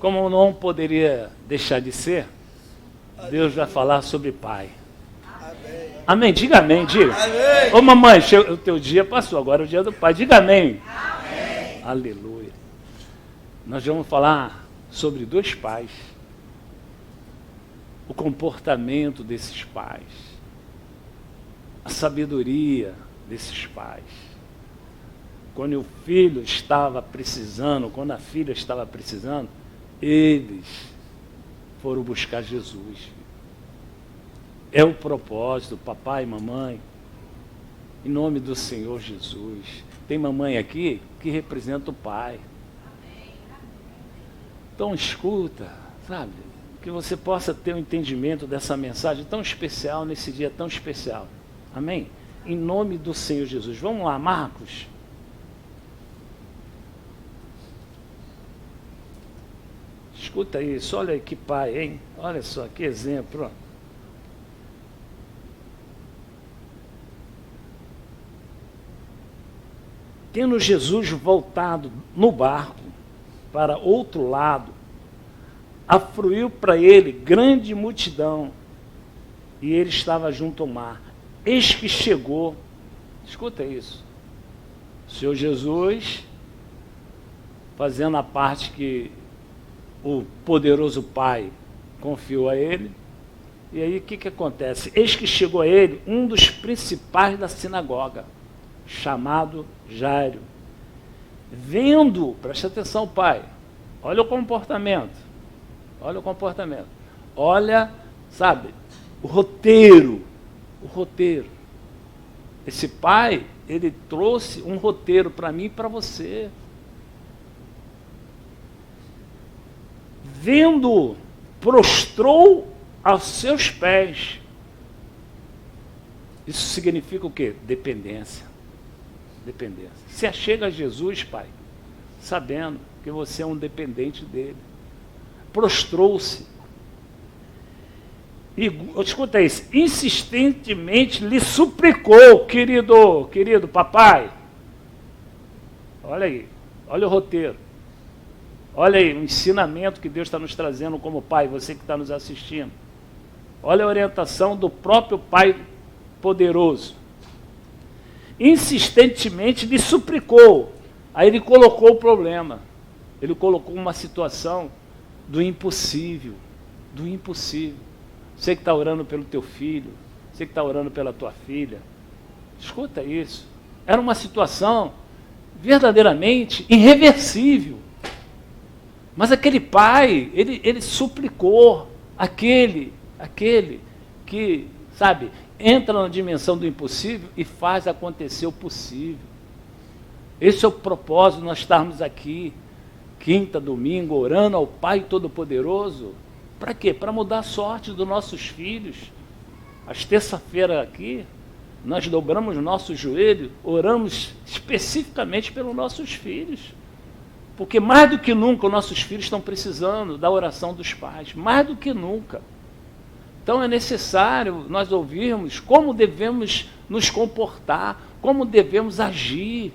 Como não poderia deixar de ser, Deus vai falar sobre pai. Amém? Diga amém, diga. Amém. Ô mamãe, o teu dia passou, agora é o dia do pai. Diga amém. Amém. Aleluia. Nós vamos falar sobre dois pais. O comportamento desses pais. A sabedoria desses pais. Quando o filho estava precisando, quando a filha estava precisando, eles foram buscar Jesus. É o propósito, papai e mamãe, em nome do Senhor Jesus. Tem mamãe aqui que representa o pai. Então escuta, sabe, que você possa ter um entendimento dessa mensagem tão especial, nesse dia tão especial. Amém? Em nome do Senhor Jesus. Vamos lá, Marcos. Escuta isso, olha aí que pai, hein? Olha só, que exemplo. Tendo Jesus voltado no barco para outro lado, afluiu para ele grande multidão, e ele estava junto ao mar. Eis que chegou, escuta isso, o Senhor Jesus, fazendo a parte que o poderoso Pai confiou a ele, e aí o que acontece? Eis que chegou a ele um dos principais da sinagoga, chamado Jairo. Vendo, presta atenção, pai, olha o comportamento, olha, sabe, o roteiro. Esse pai, ele trouxe um roteiro para mim e para você. Vendo, prostrou aos seus pés. Isso significa o quê? Dependência. Se achega a Jesus, pai, sabendo que você é um dependente dele. Prostrou-se. E, escuta isso, insistentemente lhe suplicou, querido papai. Olha aí, olha o roteiro. Olha aí, o ensinamento que Deus está nos trazendo como pai, você que está nos assistindo. Olha a orientação do próprio Pai poderoso. Insistentemente lhe suplicou. Aí ele colocou o problema. Ele colocou uma situação do impossível. Você que está orando pelo teu filho, você que está orando pela tua filha, escuta isso. Era uma situação verdadeiramente irreversível. Mas aquele pai, ele suplicou aquele que, sabe, entra na dimensão do impossível e faz acontecer o possível. Esse é o propósito de nós estarmos aqui, quinta, domingo, orando ao Pai Todo-Poderoso. Para quê? Para mudar a sorte dos nossos filhos. Às terça-feira aqui, nós dobramos nossos joelhos, oramos especificamente pelos nossos filhos. Porque mais do que nunca os nossos filhos estão precisando da oração dos pais, mais do que nunca. Então é necessário nós ouvirmos como devemos nos comportar, como devemos agir.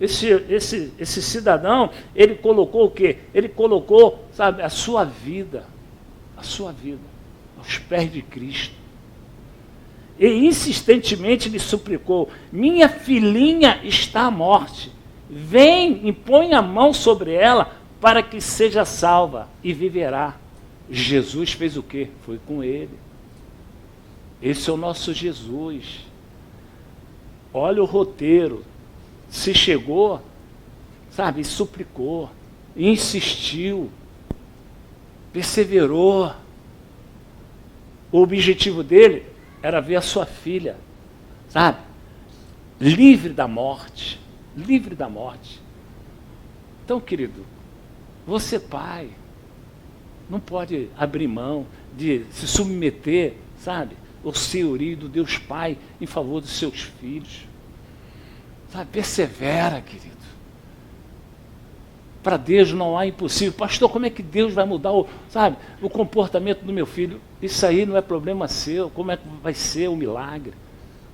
Esse cidadão, ele colocou o quê? Ele colocou, sabe, a sua vida aos pés de Cristo. E insistentemente lhe suplicou: minha filhinha está à morte. Vem e põe a mão sobre ela para que seja salva e viverá. Jesus fez o quê? Foi com ele. Esse é o nosso Jesus. Olha o roteiro. Se chegou, sabe, suplicou, insistiu, perseverou. O objetivo dele era ver a sua filha, sabe, livre da morte. Então, querido, você pai, não pode abrir mão de se submeter, sabe, ao senhorio do Deus Pai em favor dos seus filhos. Sabe, persevera, querido. Para Deus não há impossível. Pastor, como é que Deus vai mudar o comportamento do meu filho? Isso aí não é problema seu. Como é que vai ser o milagre?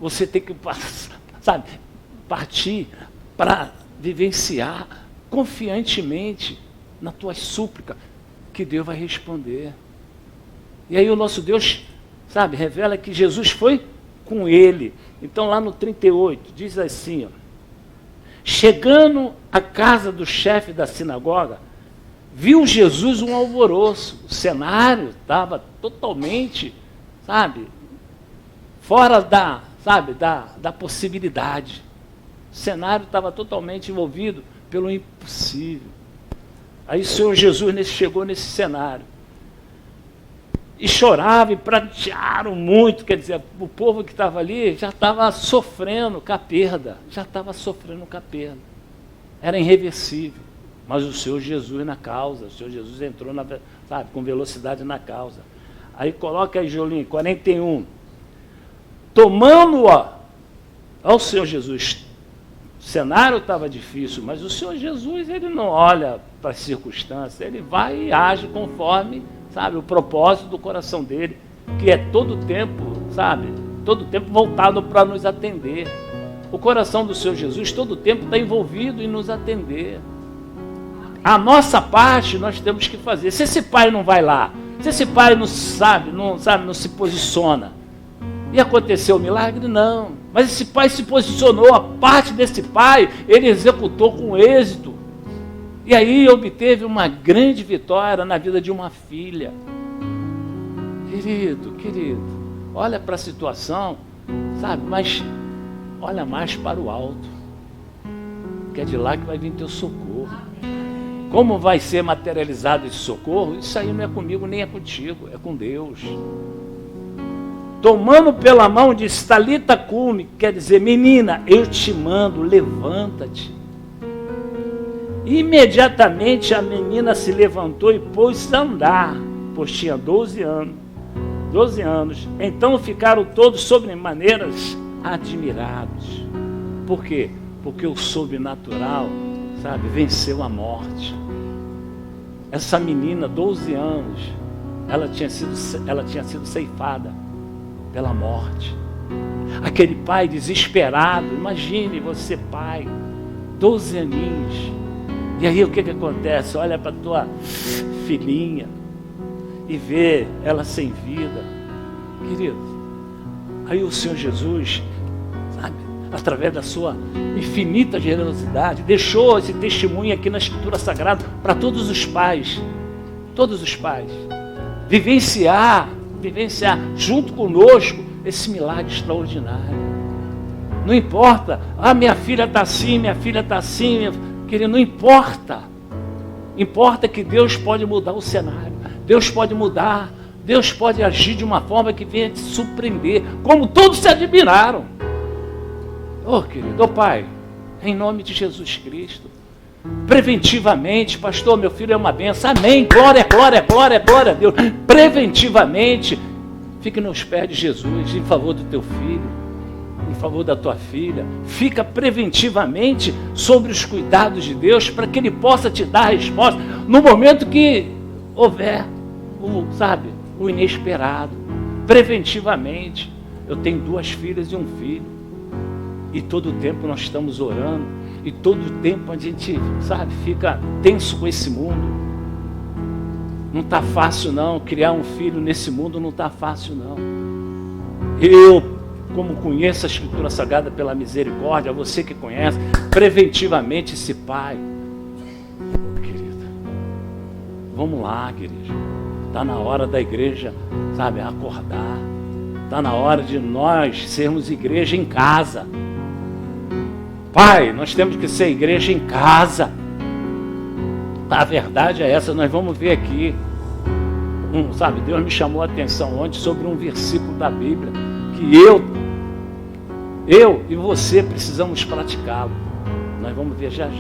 Você tem que, sabe, partir para vivenciar confiantemente na tua súplica. que Deus vai responder. E aí o nosso Deus, sabe, revela que Jesus foi com ele. Então lá no 38, diz assim, ó, chegando à casa do chefe da sinagoga, viu Jesus um alvoroço. O cenário estava totalmente, sabe, fora da possibilidade. O cenário estava totalmente envolvido pelo impossível. Aí o Senhor Jesus chegou nesse cenário. E chorava e pratearam muito, quer dizer, o povo que estava ali já estava sofrendo com a perda, Era irreversível. Mas o Senhor Jesus na causa, o Senhor Jesus entrou, com velocidade na causa. Aí coloca aí, Jolinho, 41. Tomando-o ao Senhor Jesus, o cenário estava difícil, mas o Senhor Jesus, ele não olha para as circunstâncias, ele vai e age conforme, o propósito do coração dele, que é todo tempo voltado para nos atender. O coração do Senhor Jesus todo tempo está envolvido em nos atender. A nossa parte nós temos que fazer. Se esse pai não vai lá, se esse pai não se posiciona, e aconteceu o milagre? Não. Mas esse pai se posicionou, a parte desse pai, ele executou com êxito. E aí obteve uma grande vitória na vida de uma filha. Querido, olha para a situação, mas olha mais para o alto. Que é de lá que vai vir teu socorro. Como vai ser materializado esse socorro? Isso aí não é comigo nem é contigo, é com Deus. Tomando pela mão, disse, Talita cumi, quer dizer, menina, eu te mando, levanta-te. Imediatamente a menina se levantou e pôs-se a andar, pois tinha 12 anos. Então ficaram todos sobremaneiras admirados. Por quê? Porque o sobrenatural, venceu a morte. Essa menina, 12 anos, ela tinha sido ceifada pela morte. Aquele pai desesperado, imagine você pai, 12 aninhos. E aí o que acontece? Olha para a tua filhinha e vê ela sem vida. Querido, aí o Senhor Jesus, através da sua infinita generosidade, deixou esse testemunho aqui na Escritura Sagrada para todos os pais, vivenciar junto conosco esse milagre extraordinário. Não importa, minha filha está assim, querido, não importa. Importa que Deus pode mudar o cenário, Deus pode mudar, Deus pode agir de uma forma que venha te surpreender, como todos se admiraram. Querido, Pai, em nome de Jesus Cristo, preventivamente, pastor, meu filho é uma bênção, amém, glória a Deus, preventivamente, fique nos pés de Jesus, em favor do teu filho, em favor da tua filha, fica preventivamente sobre os cuidados de Deus, para que Ele possa te dar a resposta, no momento que houver, o inesperado, preventivamente. Eu tenho 2 filhas e um filho, e todo o tempo nós estamos orando, e todo o tempo a gente, fica tenso com esse mundo. Não está fácil não, criar um filho nesse mundo não está fácil não. Eu, como conheço a Escritura Sagrada pela misericórdia, você que conhece, preventivamente esse pai. Querida, vamos lá, querido. Está na hora da igreja, acordar. Está na hora de nós sermos igreja em casa. Pai, nós temos que ser igreja em casa. A verdade é essa, nós vamos ver aqui. Deus me chamou a atenção ontem sobre um versículo da Bíblia, que eu e você precisamos praticá-lo. Nós vamos ver já.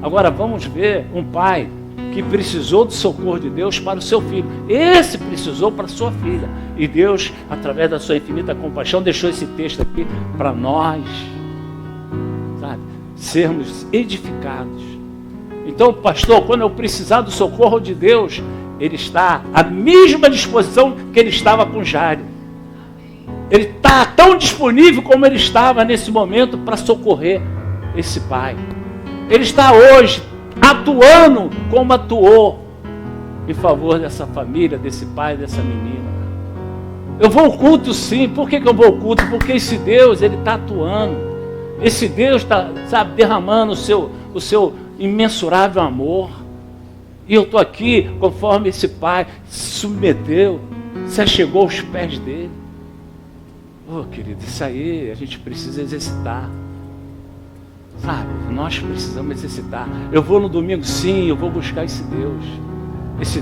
Agora vamos ver um pai que precisou do socorro de Deus para o seu filho. Esse precisou para a sua filha. E Deus, através da sua infinita compaixão, deixou esse texto aqui para nós, sermos edificados. Então, pastor, quando eu precisar do socorro de Deus, Ele está à mesma disposição que Ele estava com Jairo. Ele está tão disponível como Ele estava nesse momento para socorrer esse pai. Ele está hoje atuando como atuou em favor dessa família, desse pai, dessa menina. Eu vou ao culto sim. Por que eu vou ao culto? Porque esse Deus, Ele está atuando. Esse Deus está, sabe, derramando o seu imensurável amor. E eu estou aqui, conforme esse pai se submeteu, se achegou aos pés dele. Oh, querido, isso aí a gente precisa exercitar. Sabe, nós precisamos exercitar. Eu vou no domingo sim, eu vou buscar esse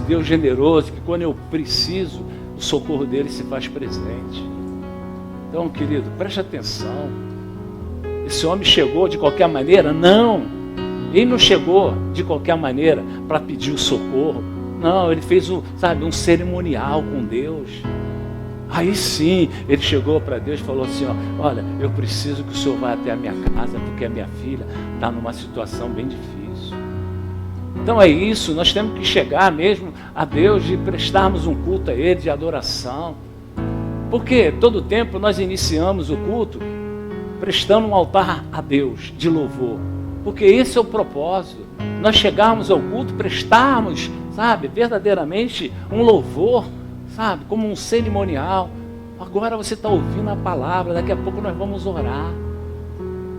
Deus generoso, que quando eu preciso, o socorro dele se faz presente. Então, querido, preste atenção. Esse homem chegou de qualquer maneira? Não. Ele não chegou de qualquer maneira para pedir o socorro. Não, ele fez um cerimonial com Deus. Aí sim, ele chegou para Deus e falou assim, olha, eu preciso que o Senhor vá até a minha casa, porque a minha filha está numa situação bem difícil. Então é isso, nós temos que chegar mesmo a Deus e prestarmos um culto a Ele, de adoração. Porque todo tempo nós iniciamos o culto prestando um altar a Deus, de louvor. Porque esse é o propósito. Nós chegarmos ao culto, prestarmos, sabe, verdadeiramente um louvor, sabe, como um cerimonial. Agora você está ouvindo a palavra, daqui a pouco nós vamos orar.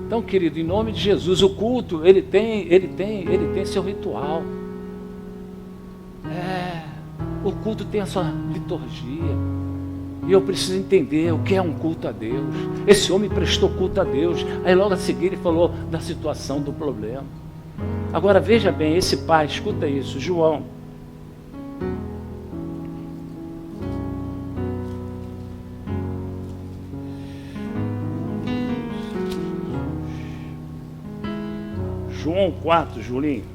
Então, querido, em nome de Jesus, o culto, ele tem seu ritual. O culto tem a sua liturgia. E eu preciso entender o que é um culto a Deus. Esse homem prestou culto a Deus. Aí logo a seguir ele falou da situação, do problema. Agora veja bem, esse pai, escuta isso, João. João 4, Julinho.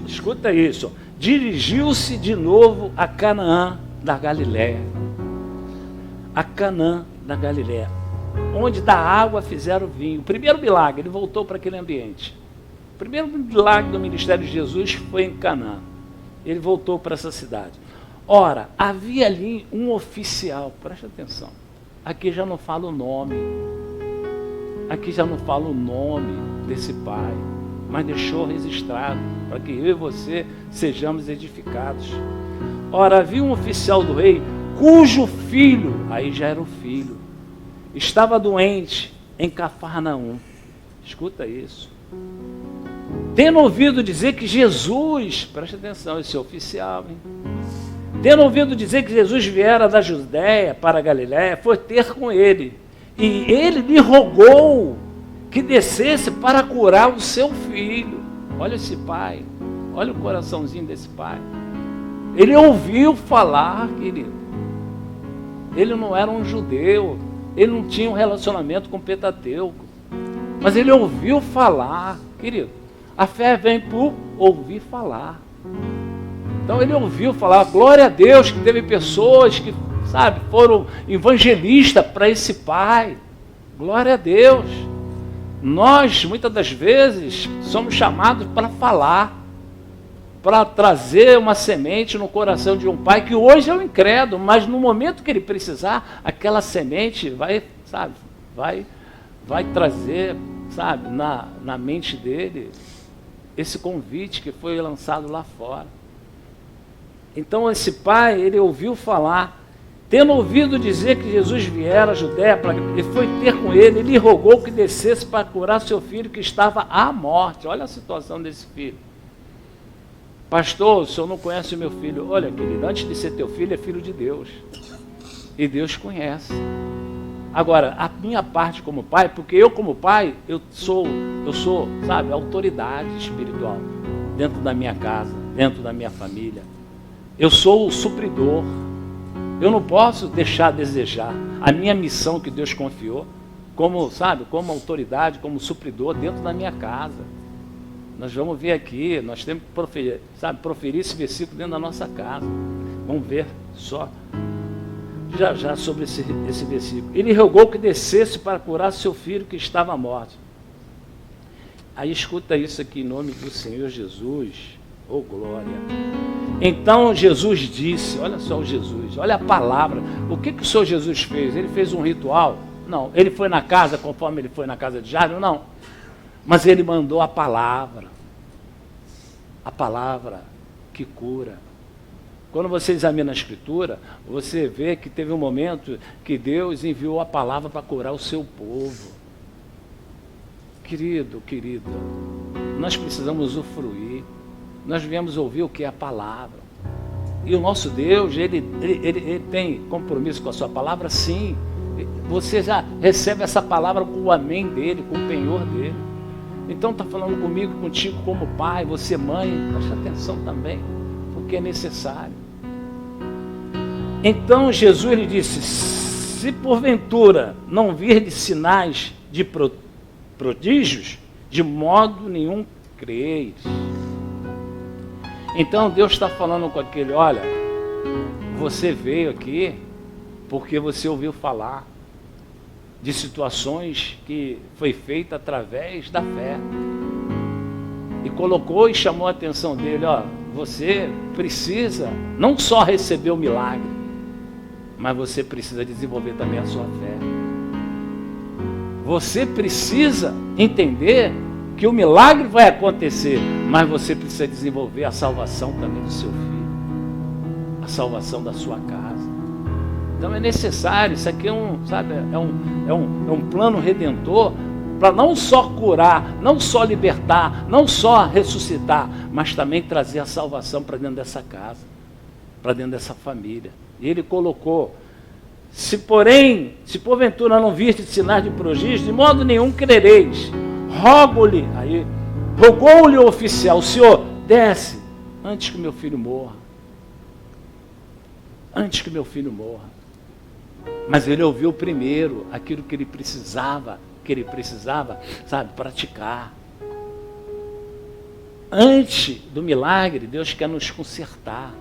Escuta isso. Dirigiu-se de novo a Canaã da Galiléia. A Canaã da Galiléia, onde da água fizeram vinho. O primeiro milagre, ele voltou para aquele ambiente. O primeiro milagre do ministério de Jesus foi em Canaã. Ele voltou para essa cidade. Ora, havia ali um oficial, preste atenção. Aqui já não fala o nome. Aqui já não fala o nome desse pai, mas deixou registrado para que eu e você sejamos edificados. Ora, havia um oficial do rei, cujo filho, aí já era o filho, estava doente em Cafarnaum. Escuta isso. Tendo ouvido dizer que Jesus, preste atenção, esse oficial, hein? Tendo ouvido dizer que Jesus viera da Judéia para a Galiléia, foi ter com ele. E ele lhe rogou que descesse para curar o seu filho. Olha esse pai, olha o coraçãozinho desse pai. Ele ouviu falar, querido. Ele não era um judeu, ele não tinha um relacionamento com o Pentateuco. Mas ele ouviu falar, querido. A fé vem por ouvir falar. Então ele ouviu falar, glória a Deus, que teve pessoas que, sabe, foram evangelistas para esse pai. Glória a Deus. Nós, muitas das vezes, somos chamados para falar, para trazer uma semente no coração de um pai que hoje é um incrédulo, mas no momento que ele precisar, aquela semente vai, sabe, vai trazer, sabe, na mente dele esse convite que foi lançado lá fora. Então esse pai, ele ouviu falar, tendo ouvido dizer que Jesus viera à Judéia, ele foi ter com ele, ele rogou que descesse para curar seu filho que estava à morte. Olha a situação desse filho. Pastor, o senhor não conhece o meu filho. Olha, querido, antes de ser teu filho, é filho de Deus. E Deus conhece. Agora, a minha parte como pai, porque eu como pai, eu sou, sabe, autoridade espiritual dentro da minha casa, dentro da minha família. Eu sou o supridor. Eu não posso deixar a desejar a minha missão que Deus confiou, como, sabe, como autoridade, como supridor dentro da minha casa. Nós vamos ver aqui, nós temos que proferir esse versículo dentro da nossa casa. Vamos ver só já sobre esse versículo. Ele rogou que descesse para curar seu filho que estava morto. Aí escuta isso aqui em nome do Senhor Jesus. Oh, glória! Então Jesus disse, olha só o Jesus, olha a palavra. O que o Senhor Jesus fez? Ele fez um ritual? Não. Ele foi na casa conforme ele foi na casa de Jairo? Não. Mas ele mandou a palavra que cura. Quando você examina a Escritura, você vê que teve um momento que Deus enviou a palavra para curar o seu povo. Querido, nós precisamos usufruir. Nós viemos ouvir o que é a palavra. E o nosso Deus, ele tem compromisso com a sua palavra, sim. Você já recebe essa palavra com o amém dele, com o penhor dele. Então está falando comigo, contigo como pai, você mãe, preste atenção também, porque é necessário. Então Jesus lhe disse, se porventura não virdes sinais de prodígios, de modo nenhum creis. Então Deus está falando com aquele, olha, você veio aqui porque você ouviu falar de situações que foi feita através da fé. E colocou e chamou a atenção dele, ó, você precisa não só receber o milagre, mas você precisa desenvolver também a sua fé. Você precisa entender que o milagre vai acontecer, mas você precisa desenvolver a salvação também do seu filho, a salvação da sua casa. Então é necessário, isso aqui é um plano redentor para não só curar, não só libertar, não só ressuscitar, mas também trazer a salvação para dentro dessa casa, para dentro dessa família. E ele colocou, se porventura não viste sinais de prodígio, de modo nenhum crereis. Rogou-lhe o oficial, o Senhor, desce, antes que meu filho morra. Antes que meu filho morra. Mas ele ouviu primeiro aquilo que ele precisava, praticar. Antes do milagre, Deus quer nos consertar.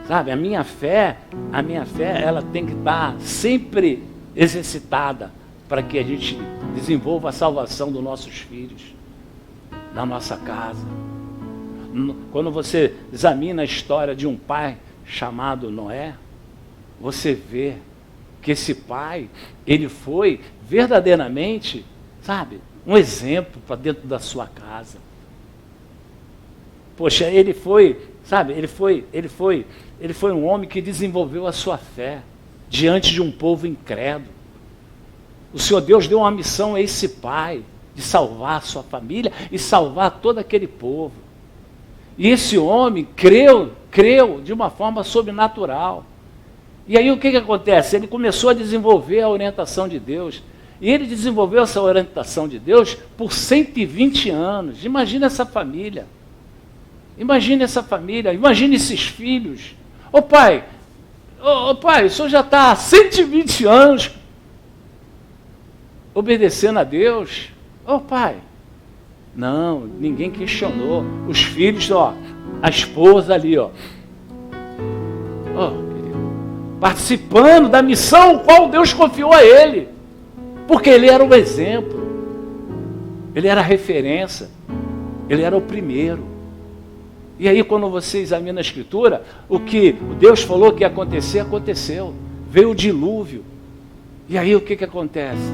Sabe, a minha fé, ela tem que estar sempre exercitada para que a gente desenvolva a salvação dos nossos filhos, da nossa casa. Quando você examina a história de um pai chamado Noé, você vê que esse pai, ele foi verdadeiramente, um exemplo para dentro da sua casa. Poxa, ele foi um homem que desenvolveu a sua fé diante de um povo incrédulo. O Senhor Deus deu uma missão a esse pai, de salvar a sua família e salvar todo aquele povo. E esse homem creu de uma forma sobrenatural. E aí o que acontece? Ele começou a desenvolver a orientação de Deus. E ele desenvolveu essa orientação de Deus por 120 anos. Imagina essa família. Imagine esses filhos. Ô pai, o senhor já está há 120 anos obedecendo a Deus. Ô pai, não, ninguém questionou. Os filhos, a esposa ali, querido, participando da missão qual Deus confiou a ele. Porque ele era um exemplo. Ele era a referência. Ele era o primeiro. E aí, quando você examina a Escritura, o que Deus falou que ia acontecer, aconteceu. Veio o dilúvio. E aí, o que acontece?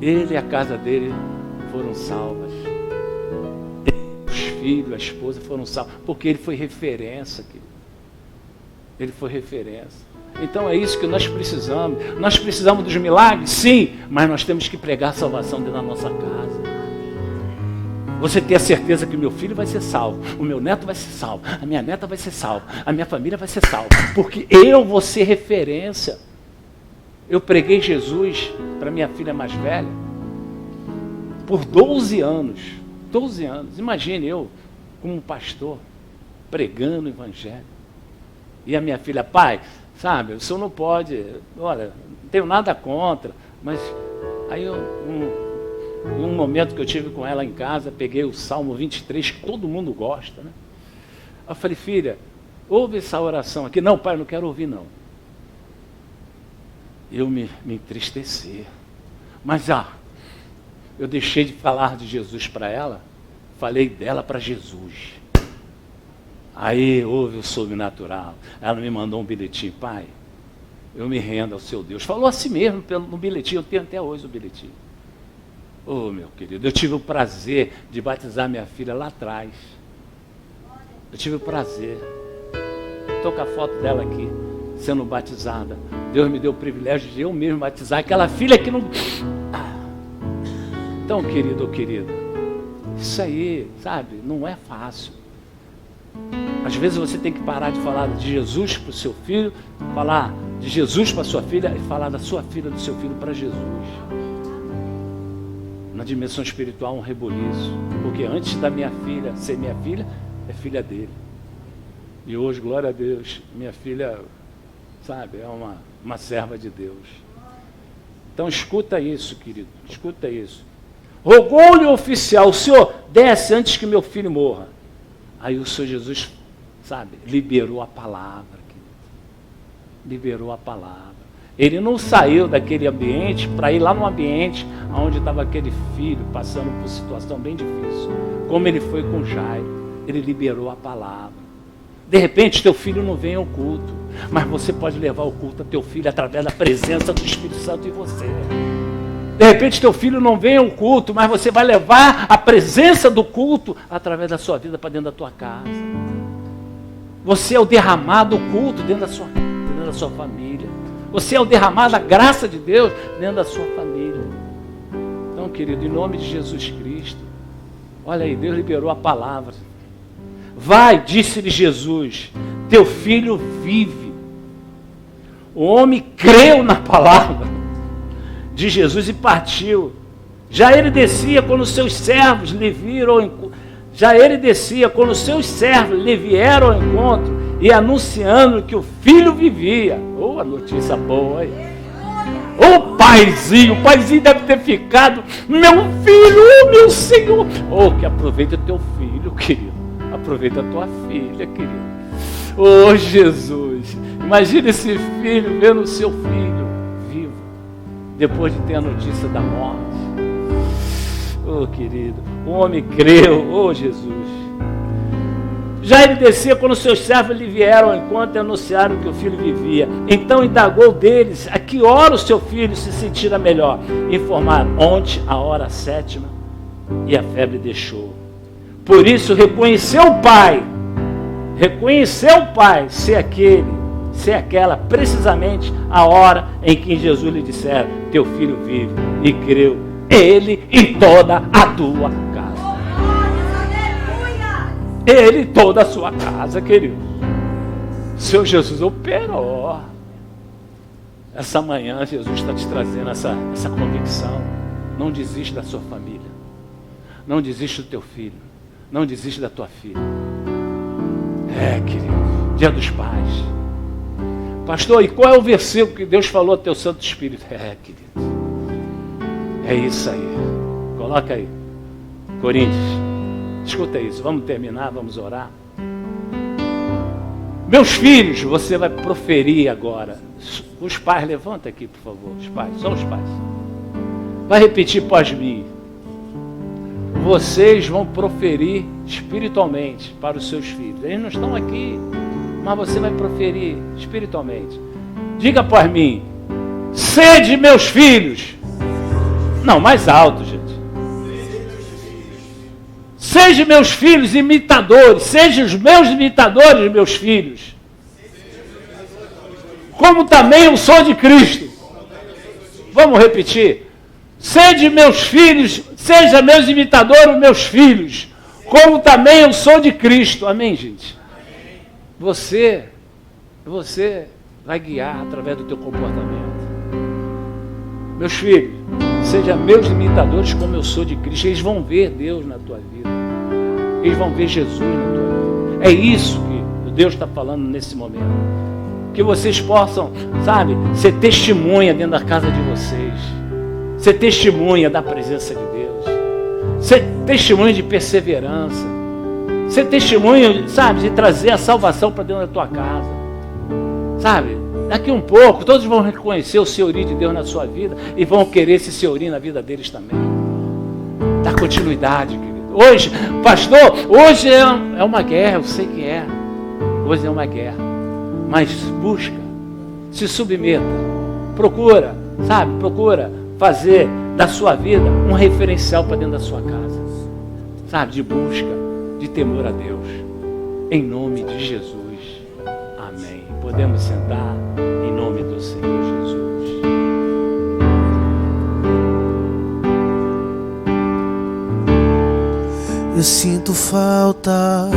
Ele e a casa dele foram salvas. Os filhos, a esposa foram salvos. Porque ele foi referência, querido. Ele foi referência. Então é isso que nós precisamos. Nós precisamos dos milagres? Sim. Mas nós temos que pregar a salvação dentro da nossa casa. Você ter a certeza que o meu filho vai ser salvo, o meu neto vai ser salvo, a minha neta vai ser salva, a minha família vai ser salva, porque eu vou ser referência. Eu preguei Jesus para minha filha mais velha por 12 anos. 12 anos. Imagine eu, como pastor, pregando o evangelho. E a minha filha, pai, o senhor não pode, olha, não tenho nada contra, mas aí em um momento que eu tive com ela em casa, peguei o Salmo 23, que todo mundo gosta, né? Eu falei, filha, ouve essa oração aqui. Não, pai, eu não quero ouvir, não. Eu me entristeci. Mas, eu deixei de falar de Jesus para ela, falei dela para Jesus. Aí houve o sobrenatural. Ela me mandou um bilhetinho: pai, eu me rendo ao seu Deus. Falou assim mesmo no bilhetinho, eu tenho até hoje o bilhetinho. Oh, meu querido, eu tive o prazer de batizar minha filha lá atrás. Eu tive o prazer. Estou com a foto dela aqui, sendo batizada. Deus me deu o privilégio de eu mesmo batizar aquela filha que não... Então, querido ou querida, isso aí, sabe, não é fácil. Às vezes você tem que parar de falar de Jesus para o seu filho, falar de Jesus para a sua filha e falar da sua filha, do seu filho para Jesus. Na dimensão espiritual, um reboliço. Porque antes da minha filha ser minha filha, é filha dele. E hoje, glória a Deus, minha filha, sabe, é uma serva de Deus. Então escuta isso, querido, escuta isso. Rogou-lhe o oficial: o senhor desce antes que meu filho morra. Aí o Senhor Jesus, sabe, liberou a palavra, querido. Liberou a palavra. Ele não saiu daquele ambiente para ir lá no ambiente onde estava aquele filho passando por situação bem difícil. Como ele foi com Jairo, ele liberou a palavra. De repente, teu filho não vem ao culto, mas você pode levar o culto a teu filho através da presença do Espírito Santo em você. De repente, teu filho não vem ao culto, mas você vai levar a presença do culto através da sua vida para dentro da tua casa. Você é o derramado do culto dentro da sua família. Você é o derramado da graça de Deus dentro da sua família. Então, querido, em nome de Jesus Cristo, olha aí, Deus liberou a palavra. Vai, disse-lhe Jesus, teu filho vive. O homem creu na palavra de Jesus e partiu. Já ele descia quando os seus servos lhe vieram ao encontro e anunciando que o filho vivia. Oh, a notícia boa aí. Oh, paizinho, o paizinho deve ter ficado: meu filho, oh, meu Senhor. Oh, que aproveita teu filho, querido. Aproveita a tua filha, querido. Oh, Jesus, imagina esse filho vendo o seu filho vivo, depois de ter a notícia da morte. Oh, querido, o homem creu. Oh, Jesus. Já ele descia quando seus servos lhe vieram ao encontro e anunciaram que o filho vivia. Então indagou deles a que hora o seu filho se sentira melhor. Informaram: ontem, a hora 7, e a febre deixou. Por isso reconheceu o pai ser aquela precisamente a hora em que Jesus lhe dissera: teu filho vive, e creu ele e toda a tua casa. Ele e toda a sua casa, querido. Seu Jesus operou. Essa manhã Jesus está te trazendo essa convicção. Não desiste da sua família. Não desiste do teu filho. Não desiste da tua filha. Querido, Dia dos Pais. Pastor, e qual é o versículo que Deus falou ao teu Santo Espírito? Querido, é isso aí. Coloca aí. Coríntios. Escuta isso. Vamos terminar, vamos orar. Meus filhos, você vai proferir agora. Os pais, levanta aqui, por favor. Os pais, só os pais. Vai repetir após mim. Vocês vão proferir espiritualmente para os seus filhos. Eles não estão aqui, mas você vai proferir espiritualmente. Diga após mim: sede meus filhos. Não, mais alto, gente. Sejam meus filhos imitadores. Sejam os meus imitadores, meus filhos. Como também eu sou de Cristo. Vamos repetir. Sede meus filhos, seja meus imitadores, meus filhos, como também eu sou de Cristo. Amém, gente? Você vai guiar através do teu comportamento. Meus filhos, sejam meus imitadores como eu sou de Cristo. Eles vão ver Deus na tua vida. Eles vão ver Jesus na tua vida. É isso que Deus está falando nesse momento. Que vocês possam, sabe, ser testemunha dentro da casa de vocês. Ser testemunha da presença de Deus. Ser testemunha de perseverança. Ser testemunha, sabe, de trazer a salvação para dentro da tua casa. Sabe, daqui um pouco, todos vão reconhecer o senhorio de Deus na sua vida e vão querer esse senhorio na vida deles também. Dá continuidade, querido. Hoje, pastor, hoje é uma guerra, eu sei que é. Hoje é uma guerra. Mas busca, se submeta, procura fazer da sua vida um referencial para dentro da sua casa. Sabe, de busca, de temor a Deus. Em nome de Jesus. Amém. Podemos sentar em nome do Senhor Jesus. Eu sinto falta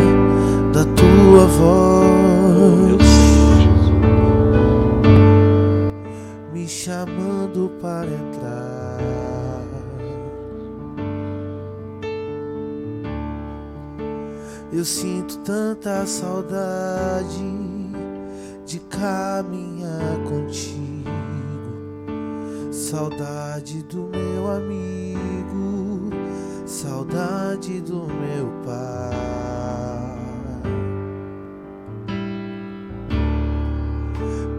da tua voz, Meu Senhor Jesus. me chamando para entrar. Eu sinto tanta saudade de caminhar contigo, saudade do meu amigo, saudade do meu pai.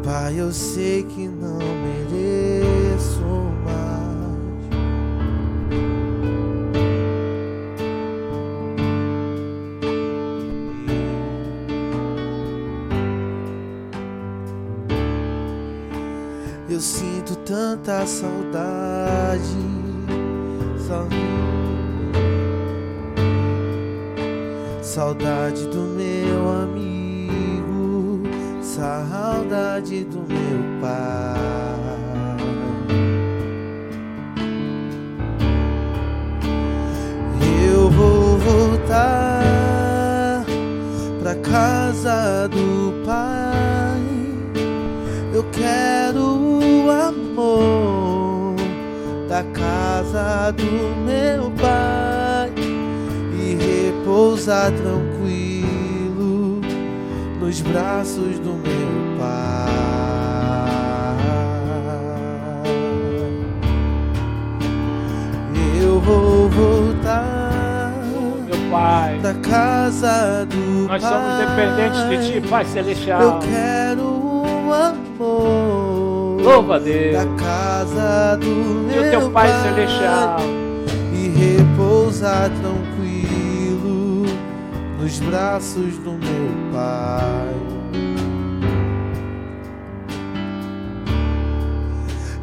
Pai, eu sei que não mereço mais, eu sinto tanta saudade, saudade do meu amigo, saudade do meu pai. Eu vou voltar pra casa do Pai. Eu quero o amor da casa do meu Pai e repousar tranquilo nos braços do meu Pai. Eu vou voltar, Meu Pai, da casa do nós Pai. somos dependentes de Ti, Pai Eu Celestial. quero o amor Louva a Deus. da casa do E meu o Teu Pai Celestial. e repousar tranquilo nos braços do meu Pai.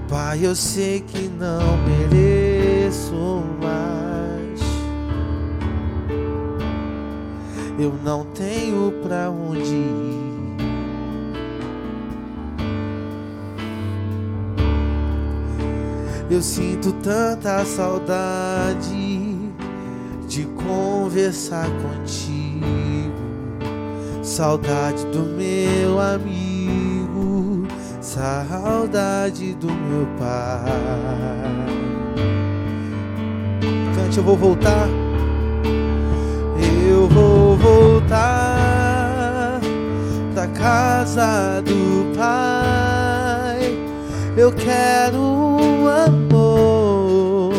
Pai, eu sei que não mereço mais, eu não tenho pra onde ir. Eu sinto tanta saudade de conversar contigo, saudade do meu amigo, saudade do meu Pai. Cante, eu vou voltar. Eu vou voltar pra casa do Pai. Eu quero o amor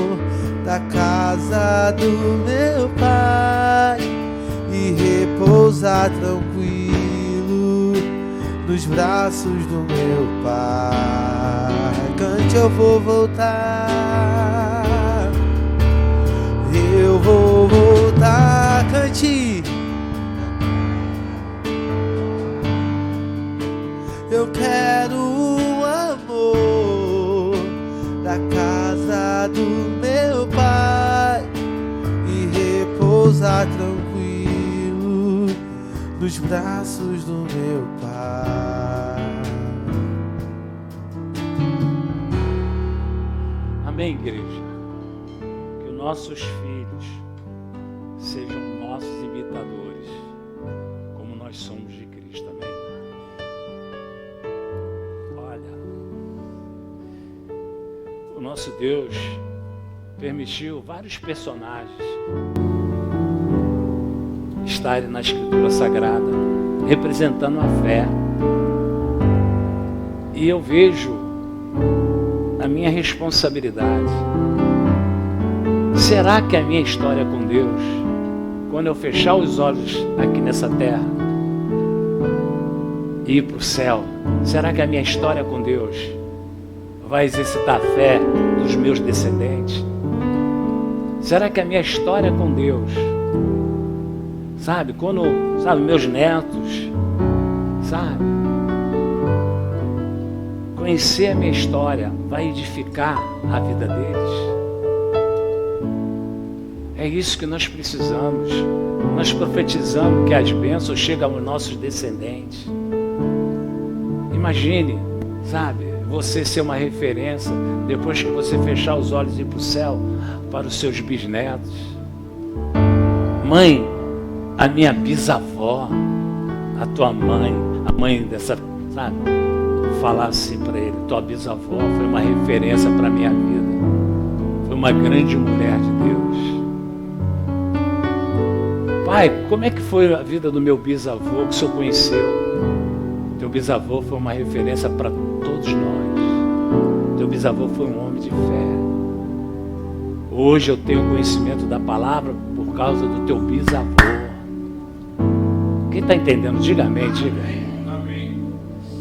da casa do meu Pai e repousar tranquilo nos braços do meu Pai. Cante, eu vou voltar. Eu vou voltar, cante. Eu quero o amor da casa do meu Pai e repousar tranquilo nos braços do meu Pai. Amém, igreja. Que os nossos filhos sejam nossos imitadores, como nós somos de Cristo. Amém. Olha, o nosso Deus permitiu vários personagens estarem na Escritura Sagrada, representando a fé. E eu vejo a minha responsabilidade. Será que a minha história com Deus, quando eu fechar os olhos aqui nessa terra e ir para o céu, será que a minha história com Deus vai exercitar a fé dos meus descendentes? Será que a minha história com Deus, quando meus netos sabe? Conhecer a minha história vai edificar a vida deles. É isso que nós precisamos. Nós profetizamos que as bênçãos chegam aos nossos descendentes. Imagine, sabe, você ser uma referência depois que você fechar os olhos e ir para o céu para os seus bisnetos. Mãe, a minha bisavó, a tua mãe, a mãe dessa, sabe, falar assim para ele: tua bisavó foi uma referência para a minha vida, foi uma grande mulher de Deus. Pai, como é que foi a vida do meu bisavô que o senhor conheceu? Teu bisavô foi uma referência para todos nós. Teu bisavô foi um homem de fé. Hoje eu tenho conhecimento da palavra por causa do teu bisavô. Quem está entendendo? Diga amém, diga amém.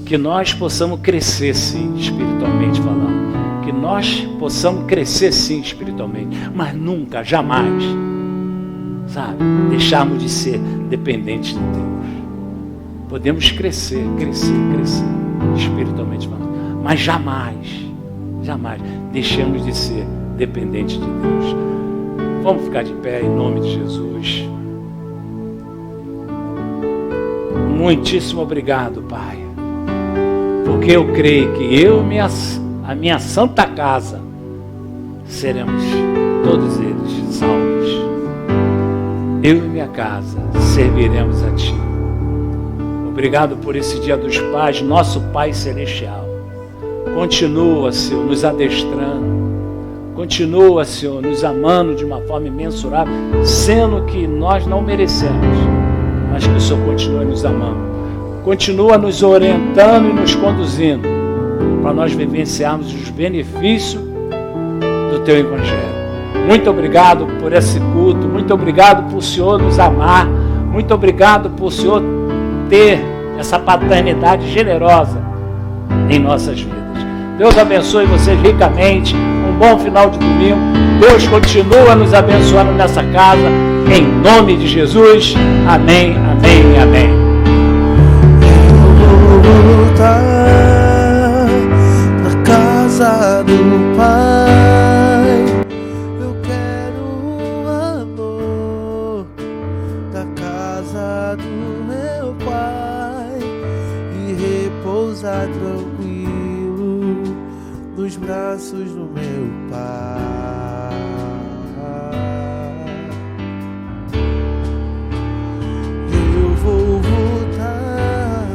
Que nós possamos crescer sim, espiritualmente falando. Que nós possamos crescer sim, espiritualmente. Mas nunca, jamais, sabe, deixarmos de ser dependentes de Deus. Podemos crescer, espiritualmente falando. Mas jamais deixemos de ser dependentes de Deus. Vamos ficar de pé em nome de Jesus. Muitíssimo obrigado, Pai. Porque eu creio que eu e a minha santa casa seremos todos eles salvos. Eu e minha casa serviremos a Ti. Obrigado por esse dia dos pais, nosso Pai Celestial. Continua, Senhor, nos adestrando. Continua, Senhor, nos amando de uma forma imensurável, sendo que nós não merecemos, mas que o Senhor continue nos amando. Continua nos orientando e nos conduzindo para nós vivenciarmos os benefícios do Teu Evangelho. Muito obrigado por esse culto, muito obrigado por o Senhor nos amar, muito obrigado por o Senhor ter essa paternidade generosa em nossas vidas. Deus abençoe vocês ricamente, um bom final de domingo. Deus continua nos abençoando nessa casa, em nome de Jesus. Amém, amém, amém. Eu vou voltar pra casa do Pai. Eu quero o amor da casa do meu Pai e repousar tranquilo nos braços do meu Pai. Eu vou voltar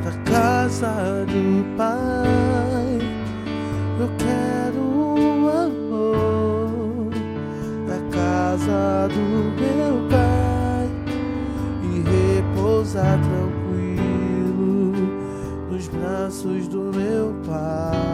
pra casa do Pai. Eu quero o amor da casa do meu Pai e repousar tranquilo nos braços do meu Pai.